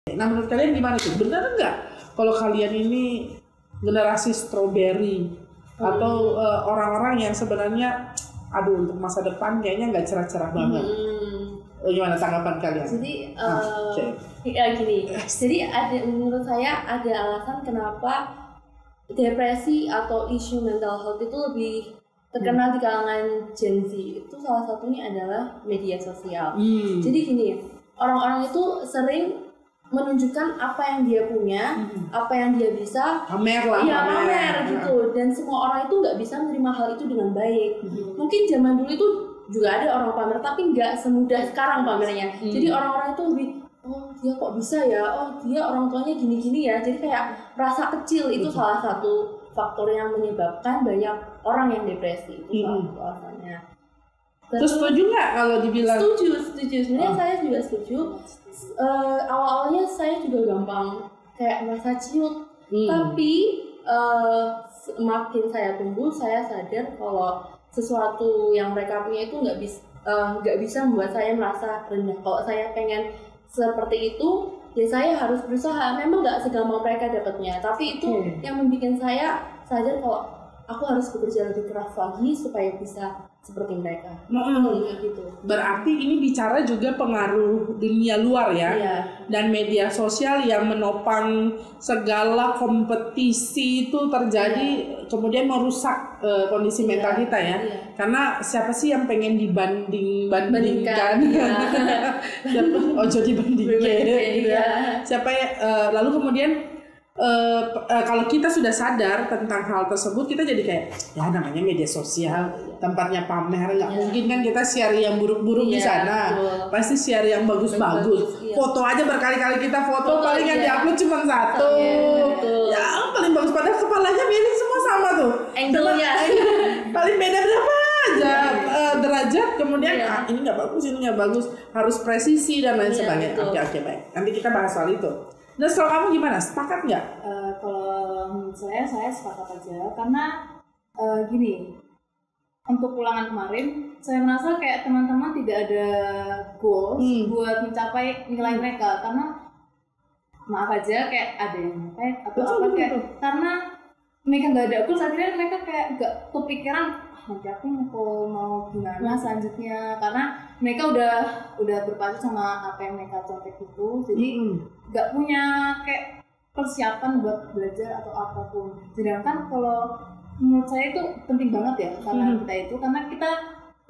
Nah menurut kalian gimana tuh? Benar nggak kalau kalian ini generasi strawberry atau orang-orang yang sebenarnya aduh untuk masa depan kayaknya nggak cerah-cerah banget? Gimana tanggapan kalian? Jadi gini. Jadi menurut saya ada alasan kenapa depresi atau isu mental health itu lebih terkenal di kalangan Gen Z. Itu salah satunya adalah media sosial. Jadi gini, orang-orang itu sering menunjukkan apa yang dia punya, apa yang dia bisa, pamer gitu. Dan semua orang itu nggak bisa menerima hal itu dengan baik. Mungkin zaman dulu itu juga ada orang pamer, tapi nggak semudah sekarang pamernya. Jadi orang-orang itu lebih, oh dia kok bisa ya, oh dia orang tuanya gini-gini ya. Jadi kayak rasa kecil itu salah satu faktor yang menyebabkan banyak orang yang depresi. Itu salah satu alasannya. Terus setuju nggak kalau dibilang? Setuju. Sebenarnya saya juga setuju. Awal-awalnya saya juga gampang kayak merasa ciut, tapi semakin saya tumbuh, saya sadar kalau sesuatu yang mereka punya itu nggak bisa membuat saya merasa rendah. Kalau saya pengen seperti itu, ya saya harus berusaha. Memang nggak segampang mereka dapatnya, tapi itu yang membuat saya sadar kalau aku harus bekerja lebih keras lagi supaya bisa seperti mereka. Gitu. Berarti ini bicara juga pengaruh dunia luar ya, dan media sosial yang menopang segala kompetisi itu terjadi, kemudian merusak kondisi mental kita ya. Karena siapa sih yang pengen dibandingkan? Jadi dibandingkan. Siapa ya? Lalu kemudian kalau kita sudah sadar tentang hal tersebut, kita jadi kayak ya namanya media sosial, tempatnya pamer, nggak mungkin kan kita share yang buruk-buruk di sana, pasti share yang bagus-bagus. Foto aja berkali-kali kita foto, paling yang diupload cuma satu, yang paling bagus, padahal kepalanya miring semua sama tuh, angle-nya paling beda berapa aja derajat, kemudian ini nggak bagus, ini nggak bagus, harus presisi dan lain sebagainya. Oke, baik, nanti kita bahas soal itu. Nah, kalau kamu gimana? Sepakat nggak? Kalau menurut saya sepakat aja, karena gini, untuk ulangan kemarin, saya merasa kayak teman-teman tidak ada goals buat mencapai nilai mereka, karena maaf aja kayak ada yang nyepet atau apa kayak karena mereka nggak ada goals, akhirnya mereka kayak nggak kepikiran nanti aku mau gimana selanjutnya, karena mereka udah berpacu sama apa yang mereka contek itu, jadi nggak punya kayak persiapan buat belajar atau apapun. Sedangkan kalau menurut saya itu penting banget ya, karena kita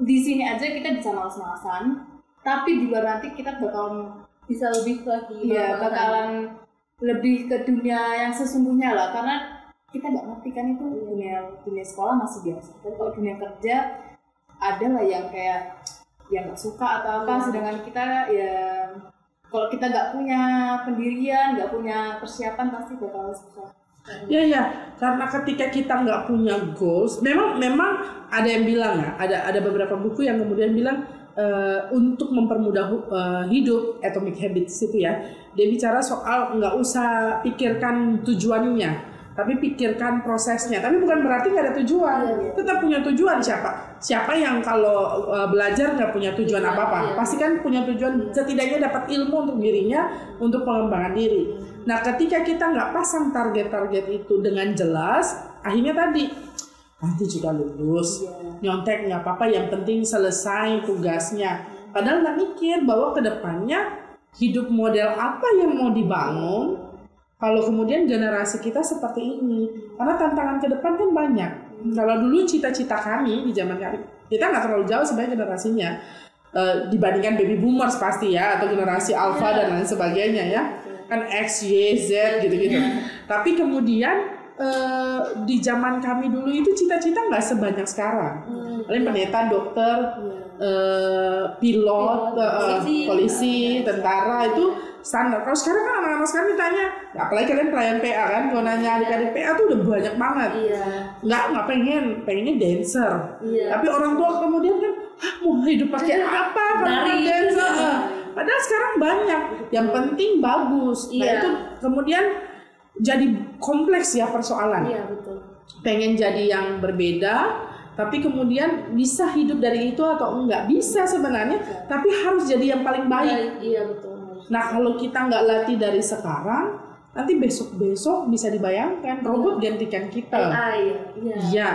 di sini aja kita bisa malas-malasan, tapi di luar nanti kita bakalan bisa lebih lagi, bakalan lebih ke dunia yang sesungguhnya lah, karena kita nggak ngerti kan itu dunia sekolah masih biasa, tapi kalau dunia kerja ada lah yang kayak yang nggak suka atau apa, sedangkan kita ya kalau kita nggak punya pendirian, nggak punya persiapan, pasti bakal susah. Ya, karena ketika kita nggak punya goals, memang ada yang bilang ya, ada beberapa buku yang kemudian bilang untuk mempermudah hidup, Atomic Habits itu ya, dia bicara soal nggak usah pikirkan tujuannya, tapi pikirkan prosesnya. Tapi bukan berarti nggak ada tujuan, tetap punya tujuan. Siapa yang kalau belajar nggak punya tujuan apa-apa, pasti kan punya tujuan, setidaknya dapat ilmu untuk dirinya, untuk pengembangan diri. Nah, ketika kita nggak pasang target-target itu dengan jelas, akhirnya tadi nanti juga lulus, nyontek nggak apa-apa, yang penting selesai tugasnya. Padahal nggak mikir bahwa kedepannya hidup model apa yang mau dibangun kalau kemudian generasi kita seperti ini. Karena tantangan ke depan kan banyak. Kalau dulu cita-cita kami di zaman kami, kita nggak terlalu jauh sebenarnya generasinya dibandingkan baby boomers pasti ya, atau generasi alpha dan lain sebagainya ya, kan X, Y, Z gitu-gitu. Tapi kemudian di zaman kami dulu itu cita-cita nggak sebanyak sekarang. Paling pendeta, dokter, pilot, polisi, tentara itu standar. Kalau sekarang kan anak-anak sekarang ditanya, apalagi kalian pelayan PA kan, kalau nanya adik-adik PA tuh udah banyak banget. Nggak pengennya dancer. Tapi orang tua kemudian kan, mau hidup pakai apa kalau dancer? Padahal sekarang banyak. Yang penting bagus. Nah itu kemudian jadi kompleks ya persoalan. Betul. Pengen jadi yang berbeda, tapi kemudian bisa hidup dari itu atau enggak? Bisa sebenarnya, tapi harus jadi yang paling baik. Iya betul. Nah kalau kita nggak latih dari sekarang, nanti besok-besok bisa dibayangkan robot gantikan kita. Iya.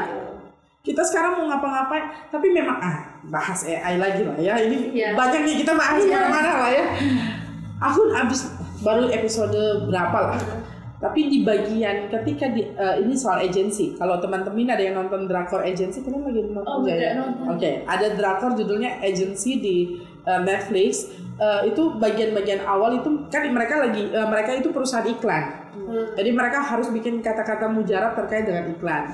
Kita sekarang mau ngapa-ngapain, tapi memang bahas AI lagi lah ya. Ini banyak nih kita bahas kemana-mana lah ya. Aku baru episode berapa lah. Tapi di bagian ketika ini soal agency. Kalau teman-teman ada yang nonton drakor agency, kalian lagi nonton Oke, ada drakor judulnya Agency di Netflix. Itu bagian-bagian awal itu kan mereka itu perusahaan iklan. Jadi mereka harus bikin kata-kata mujarab terkait dengan iklan.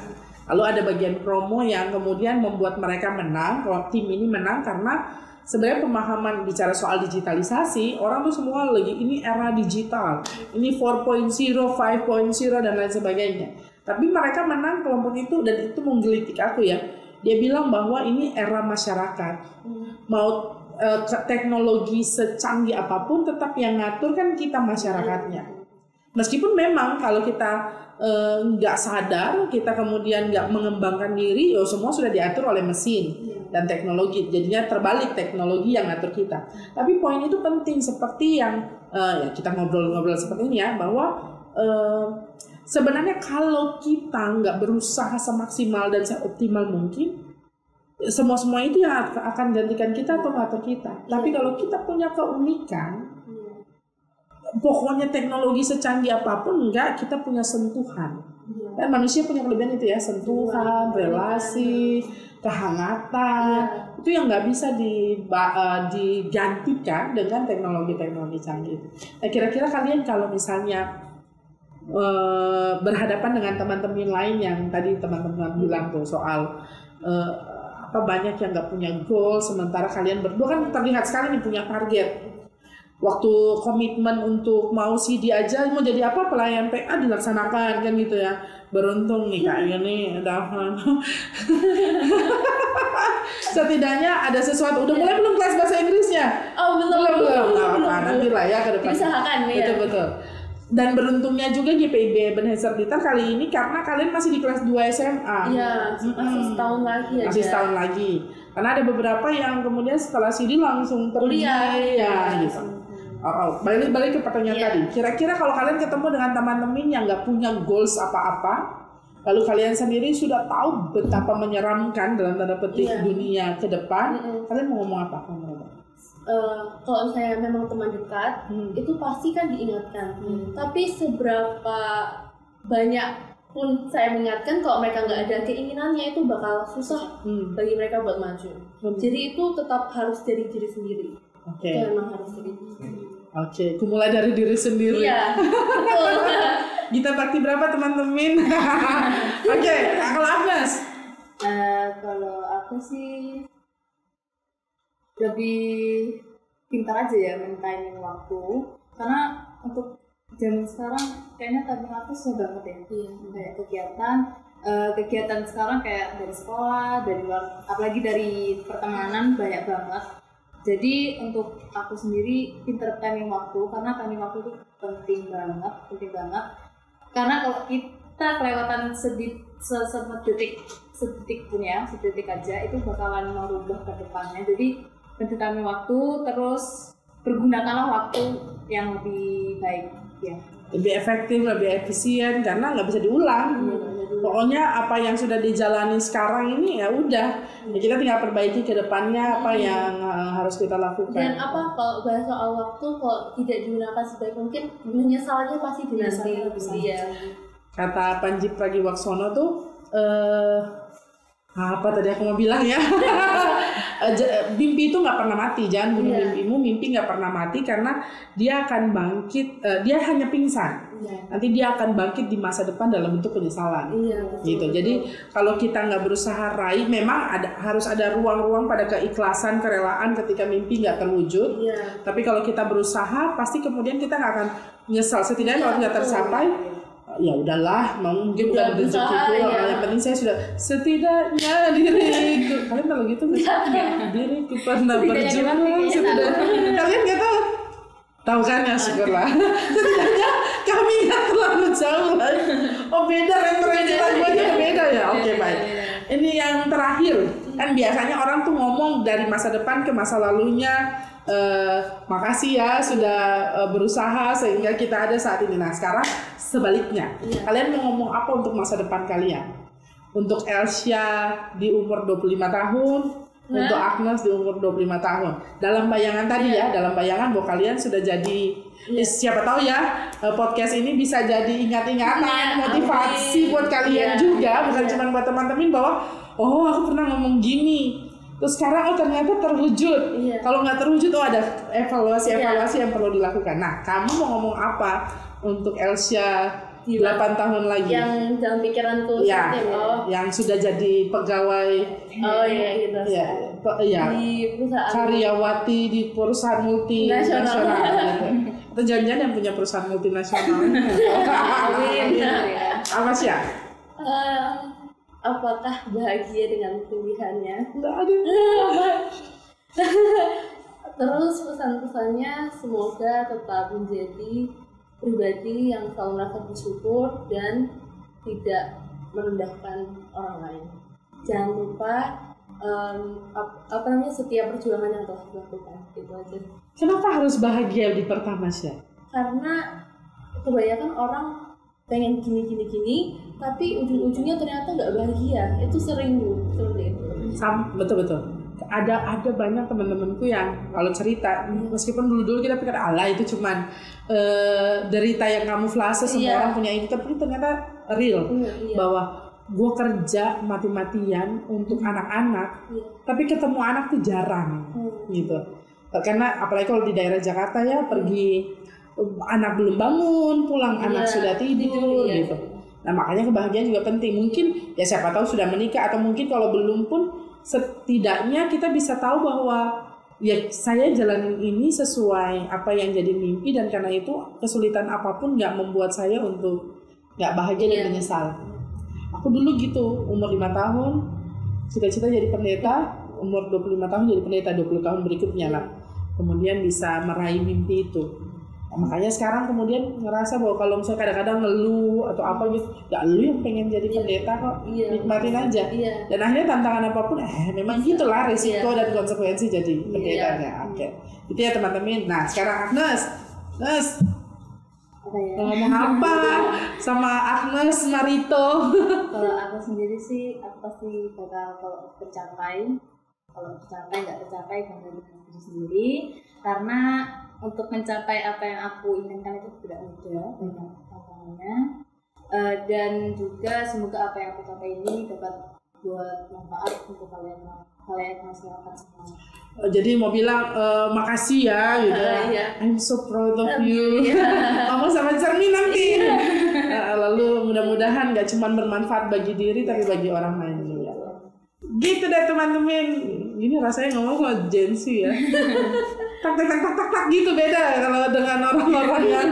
Lalu ada bagian promo yang kemudian membuat mereka menang. Kalau tim ini menang karena sebenarnya pemahaman bicara soal digitalisasi, orang tuh semua lagi ini era digital, ini 4.0, 5.0 dan lain sebagainya. Tapi mereka menang kelompok itu, dan itu menggelitik aku ya. Dia bilang bahwa ini era masyarakat. Mau teknologi secanggih apapun, tetap yang ngatur kan kita masyarakatnya. Meskipun memang kalau kita nggak sadar, kita kemudian nggak mengembangkan diri, semua sudah diatur oleh mesin dan teknologi, jadinya terbalik teknologi yang ngatur kita. Tapi poin itu penting, seperti yang ya kita ngobrol-ngobrol seperti ini ya, bahwa sebenarnya kalau kita nggak berusaha semaksimal dan seoptimal mungkin, semua itu yang akan gantikan kita atau ngatur kita. Tapi kalau kita punya keunikan, pokoknya teknologi secanggih apapun enggak, kita punya sentuhan. Dan manusia punya kelebihan itu ya, sentuhan, relasi, kehangatan. Itu yang nggak bisa digantikan dengan teknologi-teknologi canggih. Nah, kira-kira kalian kalau misalnya berhadapan dengan teman-teman lain yang tadi teman-teman bilang tuh soal banyak yang nggak punya goal, sementara kalian berdua kan terlihat sekali nih punya target. Waktu komitmen untuk mau CD aja, mau jadi apa pelayan PA dilaksanakan kan gitu ya. Beruntung nih kayaknya nih setidaknya ada sesuatu. Udah mulai belum kelas bahasa Inggrisnya? Belum. Nanti lah ya ke depan. Diusahakan ya. Betul. Dan beruntungnya juga GPIB Ebenezer Blitar kali ini karena kalian masih di kelas 2 SMA. Iya, masih setahun lagi aja. Masih setahun lagi. Karena ada beberapa yang kemudian setelah CD langsung pergi ya gitu. Balik ke pertanyaan tadi. Kira-kira kalau kalian ketemu dengan teman-teman yang nggak punya goals apa-apa, lalu kalian sendiri sudah tahu betapa menyeramkan dalam tanda petik dunia ke depan, kalian mau ngomong apa? Kalau misalnya memang teman dekat, itu pasti kan diingatkan. Tapi seberapa banyak pun saya mengingatkan, kalau mereka nggak ada keinginannya, itu bakal susah bagi mereka buat maju. Jadi itu tetap harus dari diri sendiri. Itu memang harus dari diri sendiri. Mulai dari diri sendiri. Iya, betul. Gita Bakti berapa teman-teman? Kalau Agnes? Kalau aku sih lebih pintar aja ya timing waktu, karena untuk zaman sekarang kayaknya timing waktu susah banget ya. Kayak kegiatan sekarang kayak dari sekolah, dari luar, apalagi dari pertemanan banyak banget. Jadi untuk aku sendiri pintar timing waktu, karena timing waktu itu penting banget. Karena kalau kita kelewatan sedetik pun ya, sedetik aja, itu bakalan merubah ke depannya. Jadi pintar timing waktu, terus pergunakanlah waktu yang lebih baik ya. Lebih efektif, lebih efisien, karena nggak bisa diulang. Pokoknya apa yang sudah dijalani sekarang ini ya udah, kita tinggal perbaiki ke depannya apa yang harus kita lakukan. Dan kalau bahas soal waktu, kalau tidak digunakan sebaik mungkin, menyesalnya pasti dinanti. Kata Panji Pragiwaksono tuh apa tadi aku mau bilang ya? Mimpi itu nggak pernah mati, jangan bunuh mimpimu. Mimpi nggak pernah mati karena dia akan bangkit. Dia hanya pingsan. Nanti dia akan bangkit di masa depan dalam bentuk penyesalan. Gitu. Jadi kalau kita nggak berusaha raih, memang harus ada ruang-ruang pada keikhlasan, kerelaan ketika mimpi nggak terwujud. Tapi kalau kita berusaha, pasti kemudian kita nggak akan nyesal. Setidaknya kalau tidak tercapai, ya udahlah, mungkin bukan rezekiku, yang penting saya sudah setidaknya diriku. Kalian tahu gitu nggak? Diriku pernah berjuang setidaknya. Kalian nggak tahu kan ya, syukurlah. Setidaknya kami nggak terlalu jauh lagi. Beda referensi lagunya beda ya. Baik. Ini yang terakhir, kan biasanya orang tuh ngomong dari masa depan ke masa lalunya. makasih ya sudah berusaha sehingga kita ada saat ini. Nah sekarang sebaliknya, kalian mau ngomong apa untuk masa depan kalian? Untuk Elsya di umur 25 tahun, untuk Agnes di umur 25 tahun. Dalam bayangan tadi dalam bayangan bahwa kalian sudah jadi siapa tahu ya podcast ini bisa jadi ingat-ingatan, motivasi buat kalian juga, bukan cuma buat teman-teman bahwa aku pernah ngomong gini. Terus sekarang ternyata terwujud. Kalau nggak terwujud ada evaluasi yang perlu dilakukan. Nah, kamu mau ngomong apa untuk Elsya 8 tahun lagi? Yang dalam pikiranku yang sudah jadi pegawai gitu. Di perusahaan karyawati di perusahaan multinasional gitu. Atau jangan-jangan yang punya perusahaan multinasional. Apa sih ya? Apakah bahagia dengan pilihannya? Nggak ada. Terus pesan-pesannya semoga tetap menjadi pribadi yang selalu merasa bersyukur dan tidak merendahkan orang lain. Jangan lupa setiap perjuangan yang telah dilakukan, itu aja. Kenapa harus bahagia di pertama sih? Karena kebanyakan orang pengen gini, tapi ujung-ujungnya ternyata nggak bahagia. Itu sering seperti itu. Betul. Ada banyak teman-temanku yang kalau cerita, meskipun dulu kita pikir itu cuman derita yang kamuflase, semua orang punya itu, tapi ternyata real. Bahwa gue kerja mati-matian untuk anak-anak, tapi ketemu anak tuh jarang gitu. Karena apalagi kalau di daerah Jakarta ya, pergi anak belum bangun, pulang anak sudah tidur gitu. Nah makanya kebahagiaan juga penting. Mungkin ya siapa tahu sudah menikah, atau mungkin kalau belum pun setidaknya kita bisa tahu bahwa ya saya jalanin ini sesuai apa yang jadi mimpi, dan karena itu kesulitan apapun nggak membuat saya untuk nggak bahagia dan menyesal. Aku dulu gitu, umur 5 tahun cita-cita jadi pendeta, umur 25 tahun jadi pendeta, 20 tahun berikutnya lah kemudian bisa meraih mimpi itu. Nah, makanya sekarang kemudian ngerasa bahwa kalau misalnya kadang-kadang ngeluh atau apa gitu, ya lu yang pengen jadi pendeta kok, nikmatin aja. Dan akhirnya tantangan apapun memang gitulah risiko dan konsekuensi jadi pendetanya. Oke. Itu ya teman-teman. Nah sekarang Agnes ngomong apa sama Agnes Marito? Kalau aku sendiri sih, aku pasti bakal kalau tercapai nggak tercapai dengan diri sendiri, karena untuk mencapai apa yang aku inginkan itu tidak mudah, banyak tantangannya, dan juga semoga apa yang aku capai ini dapat buat manfaat untuk kalian masyarakat semua. Jadi mau bilang makasih ya gitu. I'm so proud of you. Kamu sama cermin nanti. Lalu mudah-mudahan gak cuma bermanfaat bagi diri tapi bagi orang lain juga. Gitu deh teman-teman. Gini rasanya ngomong sama Gen Z ya. Tak gitu beda kalau dengan orang-orang yang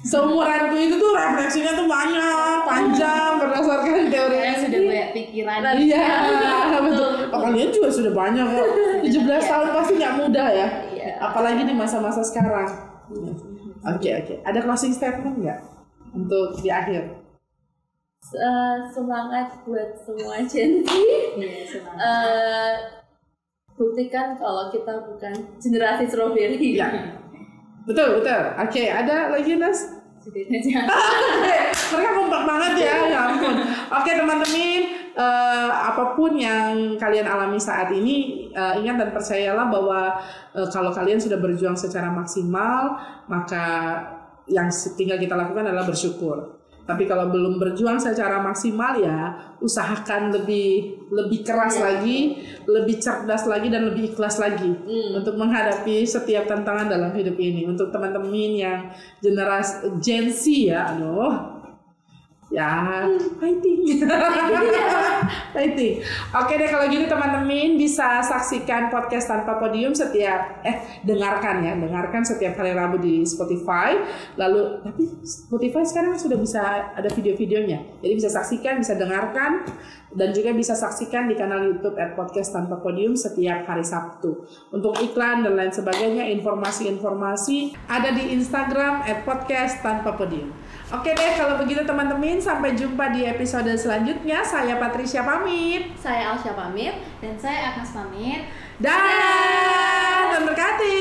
seumuranku itu tuh refleksinya tuh banyak, panjang, berdasarkan teori yang sudah banyak pikiran. Iya, betul. Kalian juga sudah banyak kok. 17 tahun pasti nggak mudah ya. Apalagi di masa-masa sekarang. Oke. Ada closing statement nggak untuk di akhir? Semangat buat semua Gen Z. Buktikan kalau kita bukan generasi strawberry. Ya. Betul. Oke, ada lagi Nas? Mereka kompak banget ya ampun. Oke teman-teman, apapun yang kalian alami saat ini, ingat dan percayalah bahwa kalau kalian sudah berjuang secara maksimal, maka yang tinggal kita lakukan adalah bersyukur. Tapi kalau belum berjuang secara maksimal ya usahakan lebih keras lagi, lebih cerdas lagi, dan lebih ikhlas lagi untuk menghadapi setiap tantangan dalam hidup ini. Untuk teman-teman yang generasi Gen Z ya, fighting. Oke deh kalau gitu teman-teman bisa saksikan podcast Tanpa Podium dengarkan setiap hari Rabu di Spotify. Lalu tapi Spotify sekarang sudah bisa ada video-videonya, jadi bisa saksikan, bisa dengarkan, dan juga bisa saksikan di kanal YouTube @podcast Tanpa Podium setiap hari Sabtu. Untuk iklan dan lain sebagainya, informasi-informasi ada di Instagram @podcast Tanpa Podium. Oke deh kalau begitu teman-teman, sampai jumpa di episode selanjutnya. Saya Patricia pamit. Saya Alsya pamit. Dan saya Agnes pamit. Dah. Tuhan berkati.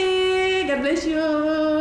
God bless you.